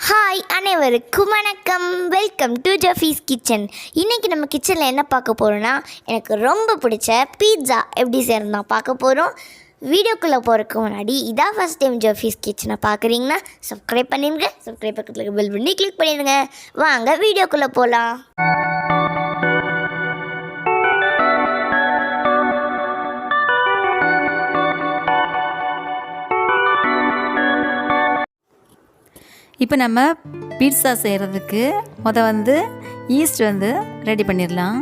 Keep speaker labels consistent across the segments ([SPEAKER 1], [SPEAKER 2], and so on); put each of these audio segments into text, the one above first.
[SPEAKER 1] Hi அனைவருக்கும் வணக்கம். Welcome to ஜஃபீஸ் கிச்சன். இன்றைக்கி நம்ம கிச்சனில் என்ன பார்க்க போகிறோன்னா, எனக்கு ரொம்ப பிடிச்ச பீட்சா எப்படி செய்யறது தான் பார்க்க போகிறோம். வீடியோக்குள்ளே போகிறதுக்கு முன்னாடி இதான் ஃபஸ்ட் டைம் ஜஃபீஸ் கிச்சனை பார்க்குறீங்கன்னா சப்ஸ்கிரைப் பண்ணிடுங்க. சப்ஸ்கிரைப் பக்கத்தில் பெல் பண்ணி கிளிக் பண்ணிடுங்க. வாங்க வீடியோக்குள்ளே போகலாம்.
[SPEAKER 2] இப்போ நம்ம பீட்சா செய்கிறதுக்கு ஈஸ்ட் ரெடி பண்ணிடலாம்.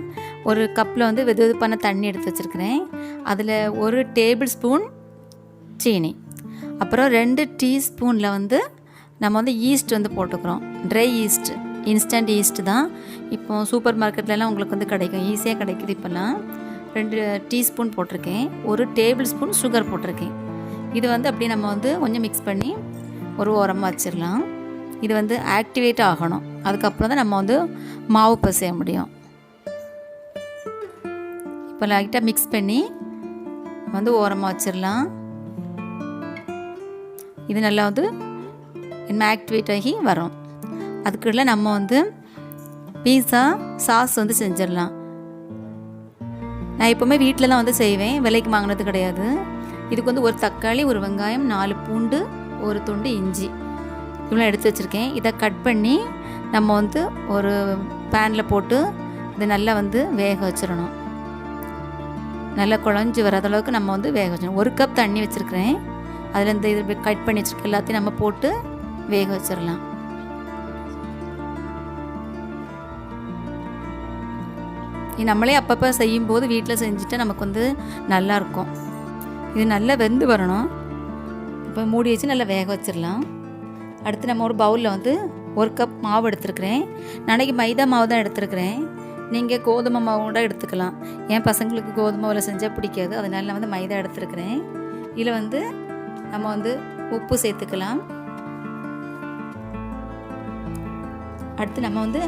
[SPEAKER 2] ஒரு கப்பில் வெது வெதுப்பான தண்ணி எடுத்து வச்சுருக்கிறேன். அதில் 1 டேபிள் ஸ்பூன் சீனி, அப்புறம் 2 டீஸ்பூனில் நம்ம ஈஸ்ட் போட்டுக்கிறோம். ட்ரை ஈஸ்ட், இன்ஸ்டன்ட் ஈஸ்ட் தான். இப்போ சூப்பர் மார்க்கெட்லலாம் உங்களுக்கு கிடைக்கும், ஈஸியாக கிடைக்குது. இப்போல்லாம் 2 டீஸ்பூன் போட்டிருக்கேன். 1 டேபிள் ஸ்பூன் சுகர் போட்டிருக்கேன். இது அப்படியே நம்ம கொஞ்சம் மிக்ஸ் பண்ணி ஒரு ஓரமாக வச்சிடலாம். இது ஆக்டிவேட் ஆகணும். அதுக்கப்புறம் தான் நம்ம மாவு பிசைய முடியும். இப்போ லைட்டாக மிக்ஸ் பண்ணி ஓரமாக வச்சிடலாம். இது நல்லா என்ன ஆக்டிவேட் ஆகி வரும். அதுக்குள்ள நம்ம பீட்சா சாஸ் செஞ்சிடலாம். நான் எப்போவுமே வீட்டில் தான் செய்வேன், விலைக்கு வாங்கினது கிடையாது. இதுக்கு 1 தக்காளி, 1 வெங்காயம், 4 பூண்டு, 1 துண்டு இஞ்சி இவ்வளோ எடுத்து வச்சுருக்கேன். இதை கட் பண்ணி நம்ம ஒரு பேனில் போட்டு இதை நல்லா வேக வச்சிடணும். நல்லா குழஞ்சி வராத அளவுக்கு நம்ம வேக வச்சிடணும். 1 கப் தண்ணி வச்சுருக்கிறேன். அதில் இது கட் பண்ணி வச்சுருக்க எல்லாத்தையும் நம்ம போட்டு வேக வச்சிடலாம். நம்மளே அப்பப்போ செய்யும்போது வீட்டில் செஞ்சுட்டு நமக்கு நல்லாயிருக்கும். இது நல்லா வெந்து வரணும். இப்போ மூடி வச்சு நல்லா வேக வச்சிடலாம். அடுத்து நம்ம ஒரு பவுலில் 1 கப் மாவு எடுத்துருக்கிறேன். நாளைக்கு மைதா மாவு தான் எடுத்துருக்கிறேன். நீங்கள் கோதுமை மாவு கூட எடுத்துக்கலாம். என் பசங்களுக்கு கோதுமை மாவில் செஞ்சால் பிடிக்காது, அதனால நான் மைதா எடுத்துருக்கிறேன். இதில் நம்ம உப்பு சேர்த்துக்கலாம். அடுத்து நம்ம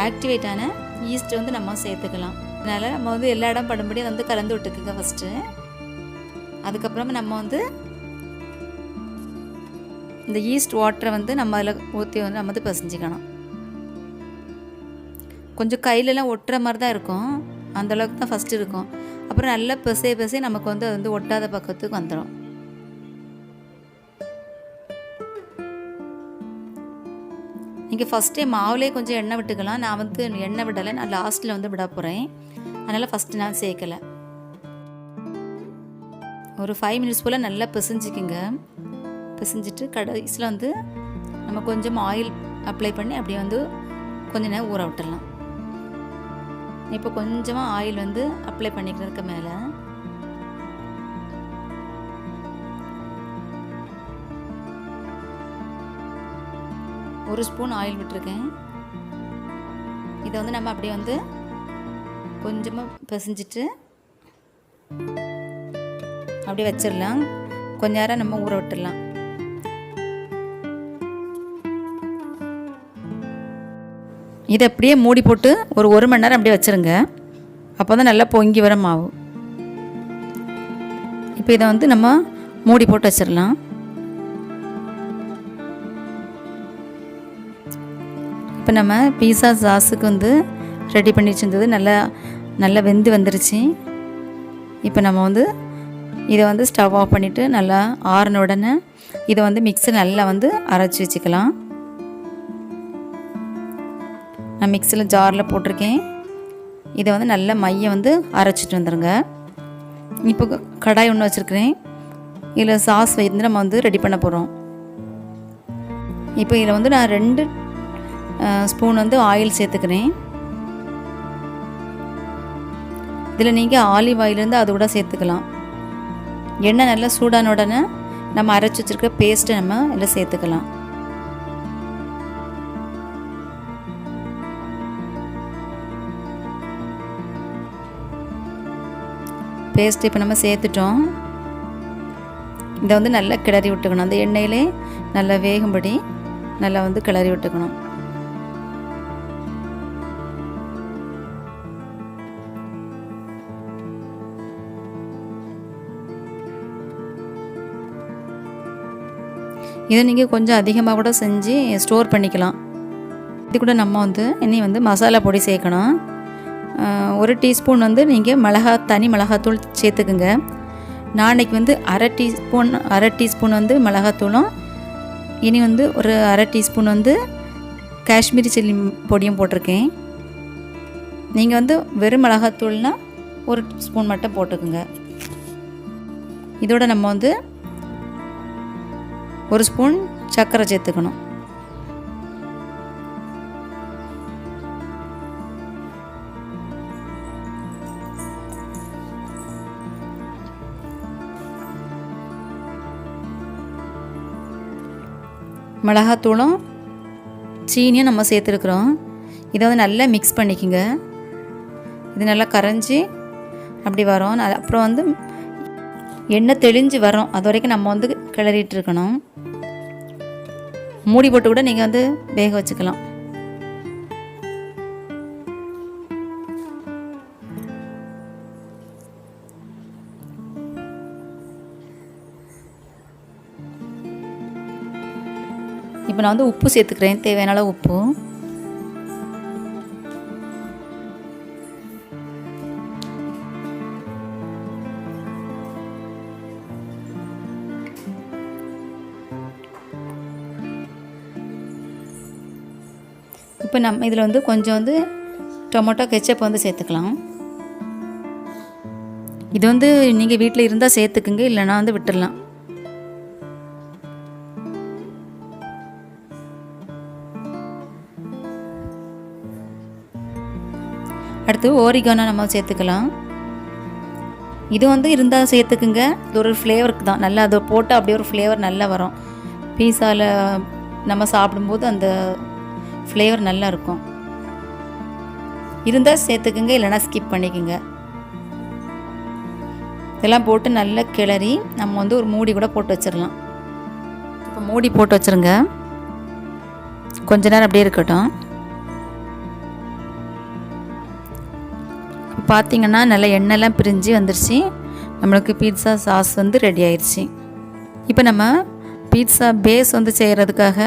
[SPEAKER 2] ஆக்டிவேட்டான ஈஸ்ட் நம்ம சேர்த்துக்கலாம். அதனால் நம்ம எல்லா இடம் படும்படி கலந்து விட்டுக்குங்க ஃபஸ்ட்டு. அதுக்கப்புறமா நம்ம இந்த ஈஸ்ட் வாட்டரை நம்ம அதில் ஊற்றி நம்ம பிசைஞ்சிக்கணும். கொஞ்சம் கையிலலாம் ஒட்டுற மாதிரி தான் இருக்கும், அந்தளவுக்கு தான் ஃபஸ்ட்டு இருக்கும். அப்புறம் நல்லா பிசைய நமக்கு அது ஒட்டாத பக்கத்துக்கு வந்துடும். நீங்கள் ஃபஸ்ட்டே மாவுலேயே கொஞ்சம் எண்ணெய் விட்டுக்கலாம். நான் எண்ணெய் விடலை, நான் லாஸ்ட்டில் விட போகிறேன். அதனால் ஃபஸ்ட்டு நான் சேர்க்கலை. ஒரு 5 மினிட்ஸ் போல் நல்லா பிசைஞ்சிக்குங்க. பிசைஞ்சிட்டு கடைசியில் நம்ம கொஞ்சம் ஆயில் அப்ளை பண்ணி அப்படியே கொஞ்ச நேரம் ஊற விட்டுடலாம். இப்போ கொஞ்சமாக ஆயில் அப்ளை பண்ணிக்கிறதுக்கு மேலே ஒரு ஸ்பூன் ஆயில் விட்டுருக்கேன். இதை நம்ம அப்படியே கொஞ்சமாக பிசைஞ்சிட்டு அப்படியே வச்சிடலாம். கொஞ்ச நேரம் நம்ம ஊற விட்டுடலாம். இதை அப்படியே மூடி போட்டு ஒரு 1 மணி நேரம் அப்படியே வச்சுருங்க. அப்போ தான் நல்லா பொங்கி வர மாவு. இப்போ இதை நம்ம மூடி போட்டு வச்சிடலாம். இப்போ நம்ம பீஸா சாஸுக்கு ரெடி பண்ணி வச்சுருந்தது நல்லா வெந்து வந்துருச்சு. இப்போ நம்ம இதை ஸ்டவ் ஆஃப் பண்ணிவிட்டு நல்லா ஆறின உடனே இதை மிக்ஸில் நல்லா அரைச்சி வச்சுக்கலாம். நான் மிக்ஸியில் ஜாரில் போட்டிருக்கேன். இதை நல்லா மையம் அரைச்சிட்டு வந்துடுங்க. இப்போ கடாய் ஒன்று வச்சுருக்கிறேன். இதில் சாஸ் நம்ம ரெடி பண்ண போகிறோம். இப்போ இதில் நான் 2 ஸ்பூன் ஆயில் சேர்த்துக்கிறேன். இதில் நீங்கள் ஆலிவ் ஆயில் அது கூட சேர்த்துக்கலாம். எண்ணெய் நல்லா சூடான உடனே நம்ம அரைச்சி வச்சுருக்க பேஸ்ட்டை நம்ம இதில் சேர்த்துக்கலாம். பேஸ்ட் இப்போ நம்ம சேர்த்துட்டோம். இதை நல்லா கிளறி விட்டுக்கணும். அந்த எண்ணெயிலே நல்லா வேகும்படி நல்லா கிளறி விட்டுக்கணும். இதை நீங்கள் கொஞ்சம் அதிகமாக கூட செஞ்சு ஸ்டோர் பண்ணிக்கலாம். இது கூட நம்ம இனி மசாலா பொடி சேர்க்கணும். 1 டீஸ்பூன் நீங்கள் தனி மிளகாத்தூள் சேர்த்துக்குங்க. நான் இன்றைக்கி அரை டீஸ்பூன் மிளகாத்தூளும் இனி ஒரு அரை டீஸ்பூன் காஷ்மீரி சில்லி பொடியும் போட்டிருக்கேன். நீங்கள் வெறும் மிளகாத்தூள்னால் 1 ஸ்பூன் மட்டும் போட்டுக்குங்க. இதோட நம்ம 1 ஸ்பூன் சர்க்கரை சேர்த்துக்கணும். மிளகாத்தூளும் சீனியும் நம்ம சேர்த்துருக்குறோம். இதை நல்லா மிக்ஸ் பண்ணிக்கோங்க. இது நல்லா கரைஞ்சி அப்படி வரும். அப்புறம் எண்ணெய் தெளிஞ்சு வரும். அது வரைக்கும் நம்ம கிளறிட்டு இருக்கணும். மூடி போட்டு கூட நீங்கள் வேக வச்சுக்கலாம். இப்போ நான் உப்பு சேர்த்துக்கிறேன், தேவையான அளவு உப்பு. இப்போ நம்ம இதில் கொஞ்சம் டொமேட்டோ கெச்சப் சேர்த்துக்கலாம். இது நீங்கள் வீட்டில் இருந்தால் சேர்த்துக்குங்க, இல்லைனா விட்டுடலாம். அடுத்து ஓரிகானோ நம்ம சேர்த்துக்கலாம். இது இருந்தால் சேர்த்துக்குங்க. இது ஒரு ஃப்ளேவருக்கு தான், நல்லா அதை போட்டால் அப்படியே ஒரு ஃப்ளேவர் நல்லா வரும். பீஸாவில் நம்ம சாப்பிடும்போது அந்த ஃப்ளேவர் நல்லா இருக்கும். இருந்தால் சேர்த்துக்குங்க, இல்லைனா ஸ்கிப் பண்ணிக்கோங்க. இதெல்லாம் போட்டு நல்லா கிளறி நம்ம ஒரு மூடி கூட போட்டு வச்சிடலாம். இப்போ மூடி போட்டு வச்சுருங்க, கொஞ்ச நேரம் அப்படியே இருக்கட்டும். பார்த்திங்கன்னா நல்லா எண்ணெய்லாம் பிரிஞ்சு வந்துருச்சு. நம்மளுக்கு பீட்சா சாஸ் ரெடி ஆயிடுச்சு. இப்போ நம்ம பீட்சா பேஸ் செய்கிறதுக்காக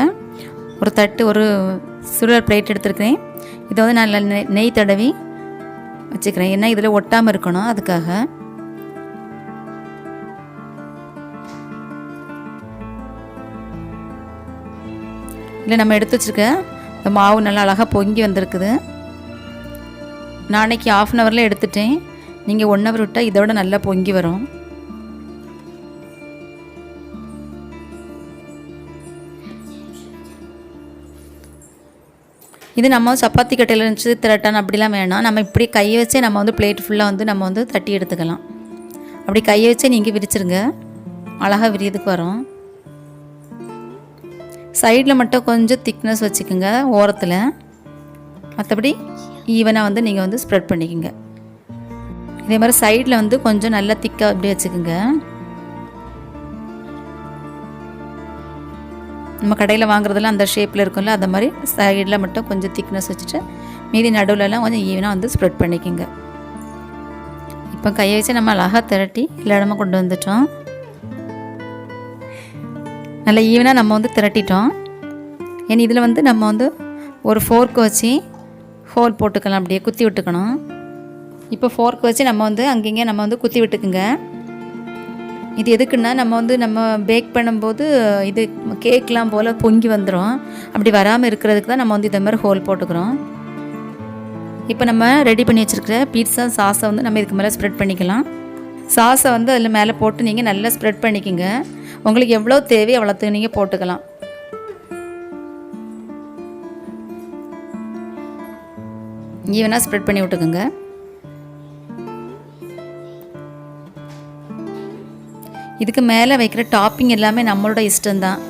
[SPEAKER 2] ஒரு சில்வர் பிளேட் எடுத்துருக்கிறேன். இதை நான் நெய் தடவி வச்சுக்கிறேன். ஏன்னா இதில் ஒட்டாமல் இருக்கணும், அதுக்காக. இல்லை நம்ம எடுத்து வச்சுருக்க இந்த மாவு நல்லா அழகாக பொங்கி வந்திருக்குது. நான் அன்றைக்கி 1/2 ஹவரில் எடுத்துட்டேன். நீங்கள் 1 ஹவர் விட்டால் இதோட நல்லா பொங்கி வரும். இது நம்ம சப்பாத்தி கட்டையில் இருந்துச்சு திரட்டான் அப்படிலாம் வேணாம். நம்ம இப்படி கையை வச்சே நம்ம பிளேட் ஃபுல்லாக நம்ம தட்டி எடுத்துக்கலாம். அப்படி கையை வச்சே நீங்கள் விரிச்சிருங்க, அழகாக விரியதுக்கு வரும். சைடில் மட்டும் கொஞ்சம் திக்னஸ் வச்சுக்கோங்க ஓரத்தில். மற்றபடி ஈவனாக நீங்கள் ஸ்ப்ரெட் பண்ணிக்கோங்க. இதே மாதிரி சைடில் கொஞ்சம் நல்லா திக்காக அப்படி வச்சுக்கோங்க. நம்ம கடையில் வாங்குறதெல்லாம் அந்த ஷேப்பில் இருக்கும்ல, அந்த மாதிரி சைடில் மட்டும் கொஞ்சம் திக்னஸ் வச்சுட்டு மீதி நடுவில்லாம் கொஞ்சம் ஈவனாக ஸ்ப்ரெட் பண்ணிக்கோங்க. இப்போ கையை வச்சு நம்ம அழகாக திரட்டி எல்லா இடமா கொண்டு வந்துட்டோம். நல்லா ஈவனாக நம்ம திரட்டிட்டோம். ஏன்னா இதில் நம்ம ஒரு ஃபோர்க்கு வச்சு ஹோல் போட்டுக்கலாம், அப்படியே குத்தி விட்டுக்கணும். இப்போ ஃபோர்க் வச்சு நம்ம அங்கங்கே நம்ம குத்தி விட்டுக்குங்க. இது எதுக்குன்னா நம்ம பேக் பண்ணும்போது இது கேக்லாம் போல் பொங்கி வந்துடும். அப்படி வராமல் இருக்கிறதுக்கு தான் நம்ம இதை மாதிரி ஹோல் போட்டுக்கிறோம். இப்போ நம்ம ரெடி பண்ணி வச்சுருக்கிற பீட்சா சாஸை நம்ம இதுக்கு மேலே ஸ்ப்ரெட் பண்ணிக்கலாம். சாஸை அதில் மேலே போட்டு நீங்கள் நல்லா ஸ்ப்ரெட் பண்ணிக்கோங்க. உங்களுக்கு எவ்வளோ தேவையோ அவ்வளோத்துக்கு நீங்கள் போட்டுக்கலாம். ஈவனாக ஸ்ப்ரெட் பண்ணி விட்டுக்குங்க. இதுக்கு மேலே வைக்கிற டாப்பிங் எல்லாமே நம்மளோட இஷ்டம்தான்.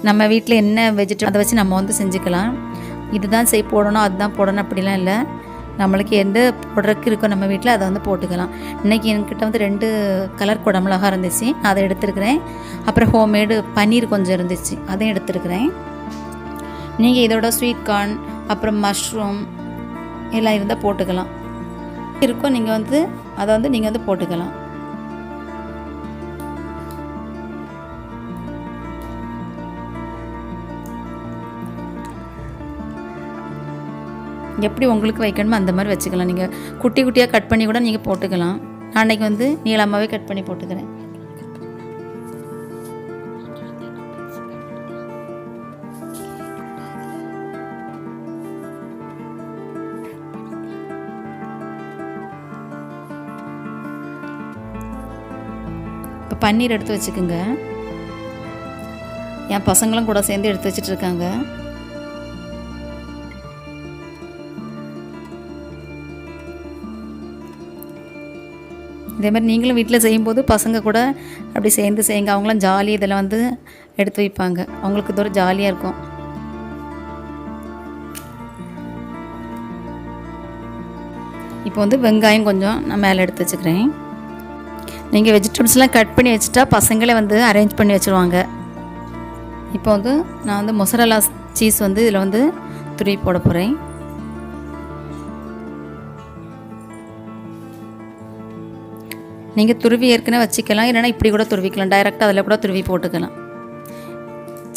[SPEAKER 2] நம்ம வீட்டில் என்ன வெஜிடபிள் அதை வச்சு நம்ம செஞ்சுக்கலாம். இதுதான் போடணும் அதுதான் போடணும் அப்படிலாம் இல்லை. நம்மளுக்கு எந்த போடுறதுக்கு இருக்கோ நம்ம வீட்டில் அதை போட்டுக்கலாம். இன்றைக்கி என்கிட்ட 2 கலர் குடமிளகா இருந்துச்சு, அதை எடுத்துருக்கிறேன். அப்புறம் ஹோம்மேடு பன்னீர் கொஞ்சம் இருந்துச்சு, அதையும் எடுத்துருக்கிறேன். நீங்கள் இதோட ஸ்வீட் கார்ன் அப்புறம் மஷ்ரூம் எல்லாம் இருந்தால் போட்டுக்கலாம். இருக்கும் நீங்கள் அதை நீங்கள் போட்டுக்கலாம். எப்படி உங்களுக்கு வைக்கணுமோ அந்த மாதிரி வச்சுக்கலாம். நீங்கள் குட்டி குட்டியாக கட் பண்ணி கூட நீங்கள் போட்டுக்கலாம். நான் அன்றைக்கி வந்து நீளமாகவே கட் பண்ணி போட்டுக்கிறேன். இப்போ பன்னீர் எடுத்து வச்சுக்கோங்க. என் பசங்களும் கூட சேர்ந்து எடுத்து வச்சிட்ருக்காங்க. இதே மாதிரி நீங்களும் வீட்டில் செய்யும்போது பசங்க கூட அப்படி சேர்ந்து செய்யுங்க. அவங்களாம் ஜாலி இதெல்லாம் வந்து எடுத்து வைப்பாங்க. அவங்களுக்கு இது ஒரு ஜாலியாக இருக்கும். இப்போ வந்து வெங்காயம் கொஞ்சம் நான் மேலே எடுத்து வச்சுக்கிறேன். நீங்கள் வெஜிடபிள்ஸ்லாம் கட் பண்ணி வச்சுட்டா பசங்களே வந்து அரேஞ்ச் பண்ணி வச்சுருவாங்க. இப்போ வந்து நான் வந்து மொசரல்லா சீஸ் வந்து இதில் வந்து துருவி போட போகிறேன். நீங்கள் துருவி ஏற்கனவே வச்சுக்கலாம், இல்லைனா இப்படி கூட துருவிக்கலாம். டைரெக்டாக அதில் கூட துருவி போட்டுக்கலாம்.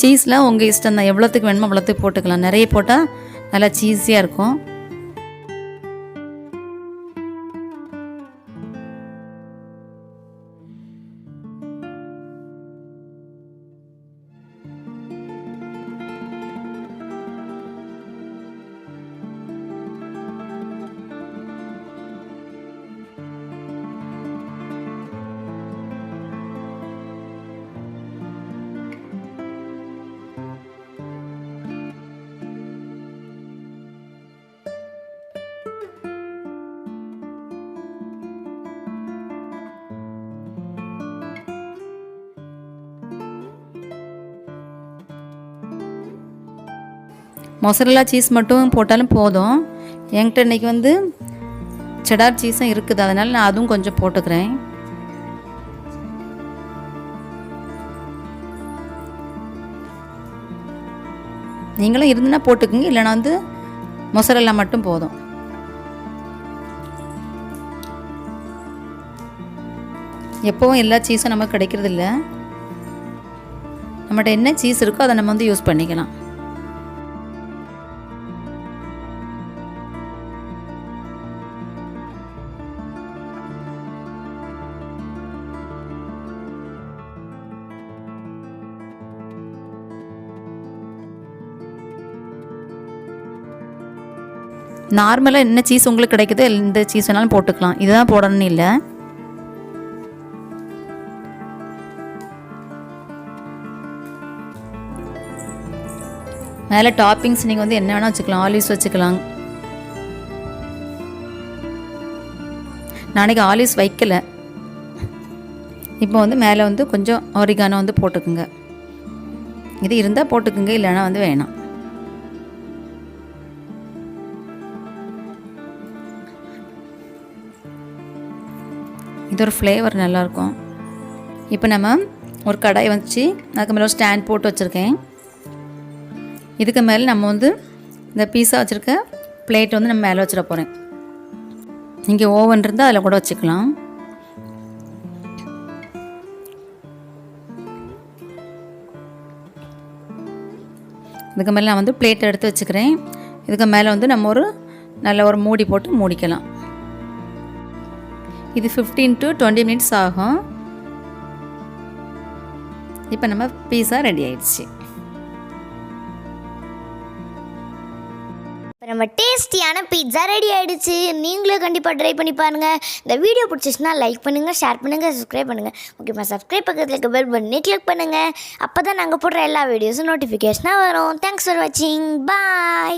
[SPEAKER 2] சீஸ்லாம் உங்கள் இஷ்டம் தான், எவ்வளோத்துக்கு வேணுமோ அவ்வளோத்துக்கு போட்டுக்கலாம். நிறைய போட்டால் நல்லா சீஸியாக இருக்கும். மொசரல்லா சீஸ் மட்டும் போட்டாலும் போதும். என்கிட்ட இன்றைக்கி வந்து செடார் சீஸும் இருக்குது, அதனால் நான் அதுவும் கொஞ்சம் போட்டுக்கிறேன். நீங்களும் இருந்துன்னா போட்டுக்குங்க, இல்லைனா வந்து மொசரல்லா மட்டும் போதும். எப்போவும் எல்லா சீஸும் நமக்கு கிடைக்கிறது இல்லை. நம்மகிட்ட என்ன சீஸ் இருக்கோ அதை நம்ம வந்து யூஸ் பண்ணிக்கலாம். நார்மலாக என்ன சீஸ் உங்களுக்கு கிடைக்குதோ எந்த சீஸ் வேணாலும் போட்டுக்கலாம். இதுதான் போடணும்னு இல்லை. மேலே டாப்பிங்ஸ் நீங்கள் வந்து என்ன வேணால் வச்சுக்கலாம். ஆலிவ்ஸ் வச்சுக்கலாம். நாளைக்கு ஆலிவ்ஸ் வைக்கலை. இப்போ வந்து மேலே வந்து கொஞ்சம் ஒரிகானோ வந்து போட்டுக்குங்க. இது இருந்தால் போட்டுக்குங்க, இல்லைன்னா வந்து வேணாம். இது ஒரு ஃப்ளேவர் நல்லாயிருக்கும். இப்போ நம்ம ஒரு கடாயை வச்சு அதுக்கு மேலே ஒரு ஸ்டாண்ட் போட்டு வச்சுருக்கேன். இதுக்கு மேலே நம்ம வந்து இந்த பீஸா வச்சுருக்க பிளேட் வந்து நம்ம மேலே வச்சிட போகிறேன். இங்கே ஓவன் இருந்தால் அதில் கூட வச்சுக்கலாம். இதுக்கு மேலே நான் வந்து பிளேட்டை எடுத்து வச்சுக்கிறேன். இதுக்கு மேலே வந்து நம்ம ஒரு நல்ல ஒரு மூடி போட்டு மூடிக்கலாம். இது 15 to 20 மினிட்ஸ் ஆகும். இப்போ நம்ம பீஸா ரெடி ஆயிடுச்சு.
[SPEAKER 1] இப்போ நம்ம டேஸ்டியான பீட்சா ரெடி ஆகிடுச்சு. நீங்களும் கண்டிப்பாக ட்ரை பண்ணி பாருங்கள். இந்த வீடியோ பிடிச்சிச்சுன்னா லைக் பண்ணுங்கள், ஷேர் பண்ணுங்கள், சப்ஸ்கிரைப் பண்ணுங்கள். ஓகேப்பா, சப்ஸ்கிரைப் பக்கத்தில் இருக்க பெல் பட்டனை கிளிக் பண்ணுங்கள். அப்போ தான் நாங்கள் போடுற எல்லா வீடியோஸும் நோட்டிஃபிகேஷனாக வரும். தேங்க்ஸ் ஃபார் வாட்சிங். பாய்.